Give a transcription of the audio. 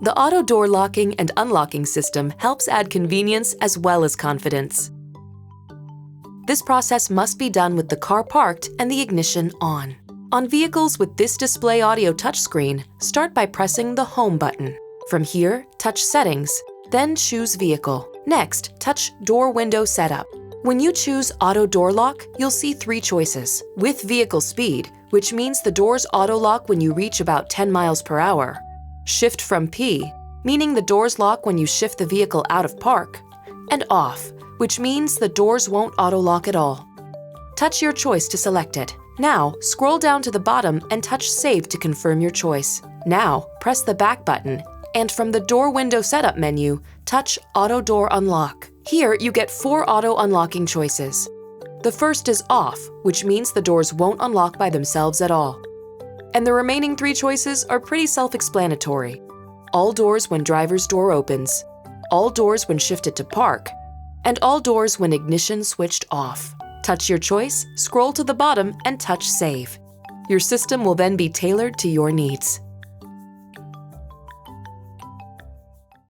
The auto door locking and unlocking system helps add convenience as well as confidence. This process must be done with the car parked and the ignition on. On vehicles with this display audio touchscreen, start by pressing the Home button. From here, touch Settings, then choose Vehicle. Next, touch Door Window Setup. When you choose Auto Door Lock, you'll see 3 choices. With vehicle speed, which means the doors auto-lock when you reach about 10 miles per hour. Shift from P, meaning the doors lock when you shift the vehicle out of park. And Off, which means the doors won't auto-lock at all. Touch your choice to select it. Now, scroll down to the bottom and touch Save to confirm your choice. Now, press the back button, and from the Door Window Setup menu, touch Auto Door Unlock. Here, you get 4 auto unlocking choices. The first is Off, which means the doors won't unlock by themselves at all. And the remaining 3 choices are pretty self-explanatory. All doors when driver's door opens, all doors when shifted to park, and all doors when ignition switched off. Touch your choice, scroll to the bottom, and touch Save. Your system will then be tailored to your needs.